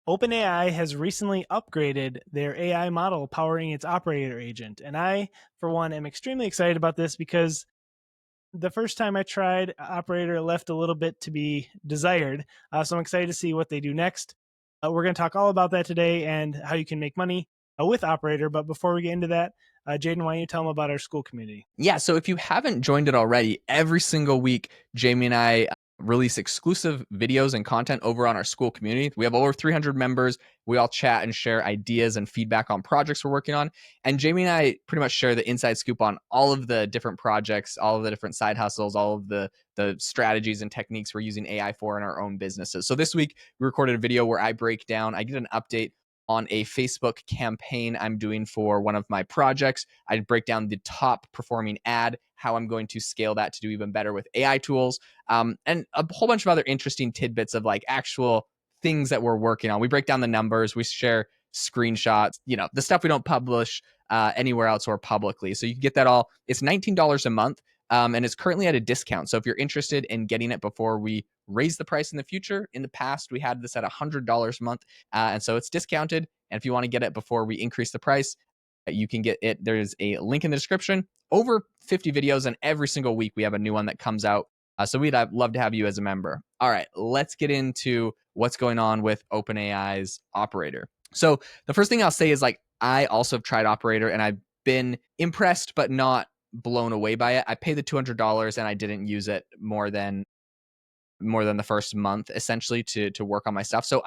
OpenAI has recently upgraded their AI model powering its operator agent. And I, for one, am extremely excited about this because the first time I tried operator left a little bit to be desired. So I'm excited to see what they do next. We're going to talk all about that today and how you can make money with operator. But before we get into that, Jaeden, why don't you tell them about our school community? Yeah, so if you haven't joined it already, every single week, Jamie and I release exclusive videos and content over on our school community. We have over 300 members. We all chat and share ideas and feedback on projects we're working on. And Jamie and I pretty much share the inside scoop on all of the different projects, all of the different side hustles, all of the strategies and techniques we're using AI for in our own businesses. So this week, we recorded a video where I get an update on a Facebook campaign I'm doing for one of my projects. I break down the top performing ad, how I'm going to scale that to do even better with AI tools, and a whole bunch of other interesting tidbits of like actual things that we're working on. We break down the numbers, we share screenshots, the stuff we don't publish anywhere else or publicly. So you can get that all. It's $19 a month. And it's currently at a discount. So if you're interested in getting it before we raise the price in the future, in the past, we had this at $100 a month. And so it's discounted. And if you want to get it before we increase the price, you can get it. There's a link in the description. Over 50 videos, and every single week we have a new one that comes out. So we'd love to have you as a member. All right, let's get into what's going on with OpenAI's operator. So the first thing I'll say is I also have tried operator and I've been impressed, but not blown away by it. I paid the $200 and I didn't use it more than the first month essentially to work on my stuff. So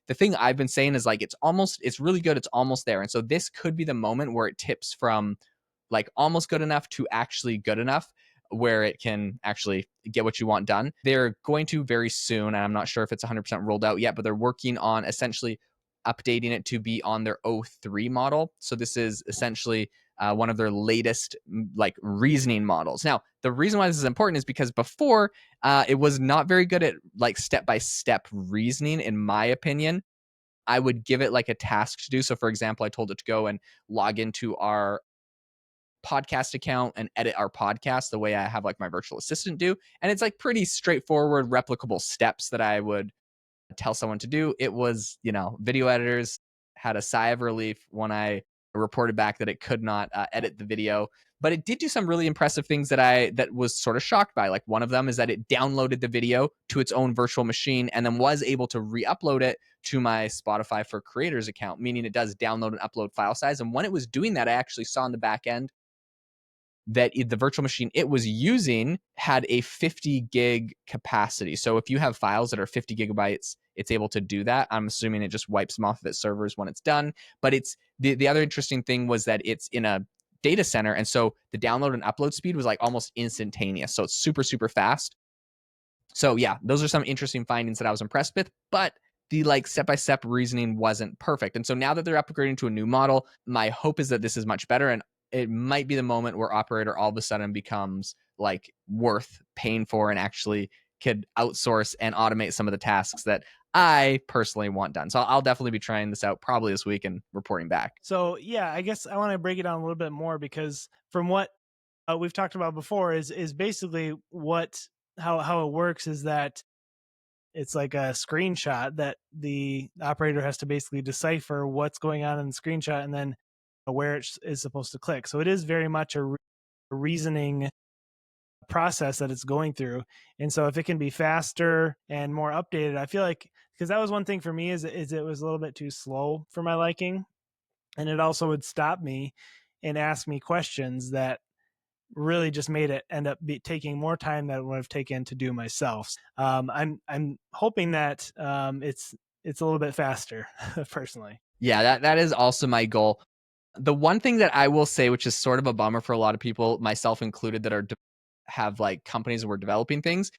the thing I've been saying is it's really good. It's almost there. And so this could be the moment where it tips from almost good enough to actually good enough, where it can actually get what you want done. They're going to very soon, and I'm not sure if it's 100% rolled out yet, but they're working on essentially updating it to be on their O3 model. So this is essentially one of their latest reasoning models. Now, the reason why this is important is because before it was not very good at step-by-step reasoning, in my opinion. I would give it a task to do. So for example, I told it to go and log into our podcast account and edit our podcast the way I have my virtual assistant do. And it's pretty straightforward, replicable steps that I would tell someone to do. It was, video editors had a sigh of relief when I reported back that it could not edit the video, but it did do some really impressive things that was sort of shocked by. One of them is that it downloaded the video to its own virtual machine and then was able to re-upload it to my Spotify for Creators account, meaning it does download and upload file size. And when it was doing that, I actually saw in the back end that the virtual machine it was using had a 50 gig capacity. So if you have files that are 50 gigabytes, it's able to do that. I'm assuming it just wipes them off of its servers when it's done. But it's the other interesting thing was that it's in a data center. And so the download and upload speed was almost instantaneous. So it's super, super fast. So yeah, those are some interesting findings that I was impressed with. But the step-by-step reasoning wasn't perfect. And so now that they're upgrading to a new model, my hope is that this is much better. And it might be the moment where operator all of a sudden becomes worth paying for and actually could outsource and automate some of the tasks that I personally want done. So I'll definitely be trying this out probably this week and reporting back. So yeah, I guess I want to break it down a little bit more because from what we've talked about before is basically how it works is that it's like a screenshot that the operator has to basically decipher what's going on in the screenshot and then where it is supposed to click. So it is very much a reasoning process that it's going through. And so if it can be faster and more updated, I feel because that was one thing for me is it was a little bit too slow for my liking. And it also would stop me and ask me questions that really just made it end up taking more time than it would have taken to do myself. I'm hoping that it's a little bit faster, personally. Yeah, that is also my goal. The one thing that I will say, which is sort of a bummer for a lot of people, myself included, that have companies that were developing things,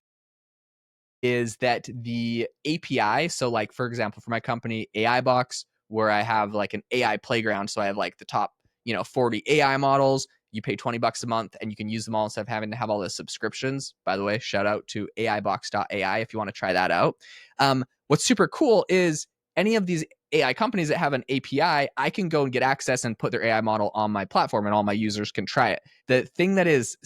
is that the API. So for example, for my company AI Box, where I have an AI playground. So I have the top 40 AI models. You pay $20 a month and you can use them all instead of having to have all the subscriptions. By the way, shout out to AIbox.ai if you want to try that out. What's super cool is any of these AI companies that have an API, I can go and get access and put their AI model on my platform and all my users can try it. The thing that's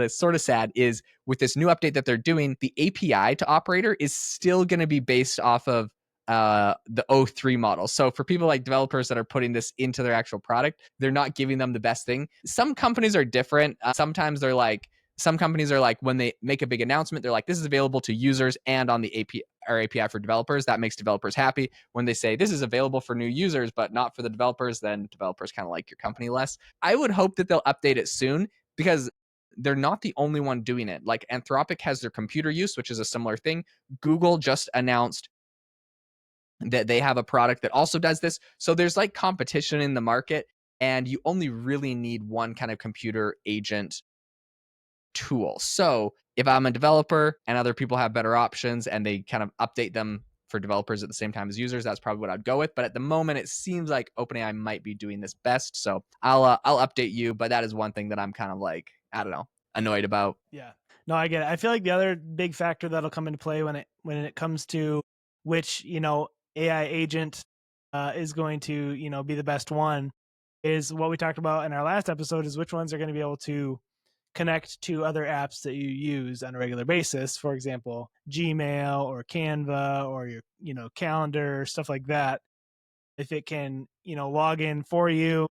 sort of sad is with this new update that they're doing, the API to operator is still going to be based off of the O3 model. So for people like developers that are putting this into their actual product, they're not giving them the best thing. Some companies are different. Sometimes they're like, some companies are like, when they make a big announcement, they're like, this is available to users and on the API for developers. That makes developers happy. When they say this is available for new users, but not for the developers, then developers kind of like your company less. I would hope that they'll update it soon, because they're not the only one doing it. Like Anthropic has their computer use, which is a similar thing. Google just announced that they have a product that also does this. So there's like competition in the market, and you only really need one kind of computer agent tool. So if I'm a developer and other people have better options and they kind of update them for developers at the same time as users, that's probably what I'd go with. But at the moment, it seems like OpenAI might be doing this best. So I'll update you. But that is one thing that I'm kind of like, I don't know, annoyed about. Yeah. No, I get it. I feel like the other big factor that'll come into play when it comes to which, AI agent is going to, be the best one is what we talked about in our last episode, is which ones are going to be able to connect to other apps that you use on a regular basis. For example, Gmail or Canva or your, calendar, stuff like that. If it can, log in for you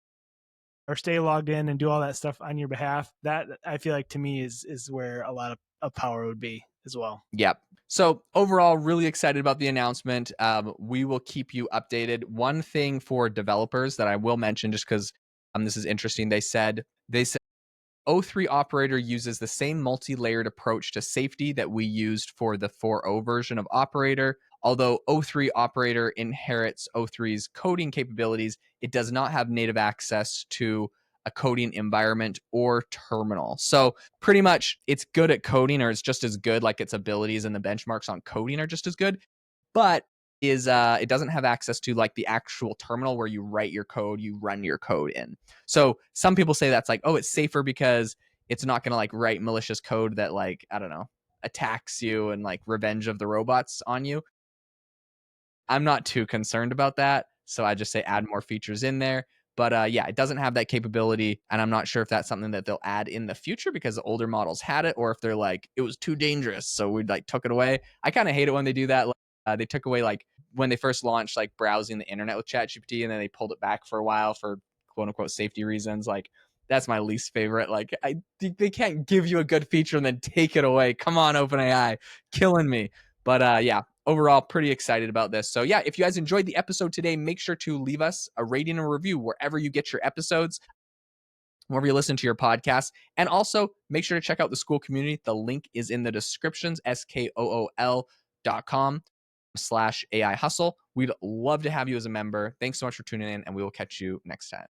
or stay logged in and do all that stuff on your behalf, that I feel like to me is where a lot of power would be as well. Yep. So overall, really excited about the announcement. We will keep you updated. One thing for developers that I will mention, just because this is interesting, they said O3 Operator uses the same multi-layered approach to safety that we used for the 4.0 version of Operator. Although O3 Operator inherits O3's coding capabilities, it does not have native access to a coding environment or terminal. So pretty much it's good at coding, or it's just as good, like its abilities and the benchmarks on coding are just as good, but it doesn't have access to like the actual terminal where you write your code, you run your code in. So some people say that's like, oh, it's safer because it's not going to like write malicious code that, like, I don't know, attacks you and like Revenge of the Robots on you. I'm not too concerned about that. So I just say add more features in there. But yeah, it doesn't have that capability. And I'm not sure if that's something that they'll add in the future because the older models had it, or if they're like, it was too dangerous, so we like took it away. I kind of hate it when they do that. They took away, like, when they first launched like browsing the internet with ChatGPT, and then they pulled it back for a while for quote unquote safety reasons. Like, that's my least favorite. Like, they can't give you a good feature and then take it away. Come on, OpenAI, killing me. But yeah, overall, pretty excited about this. So yeah, if you guys enjoyed the episode today, make sure to leave us a rating and review wherever you get your episodes, wherever you listen to your podcast. And also make sure to check out the school community. The link is in the descriptions, skool.com/AI hustle. We'd love to have you as a member. Thanks so much for tuning in, and we will catch you next time.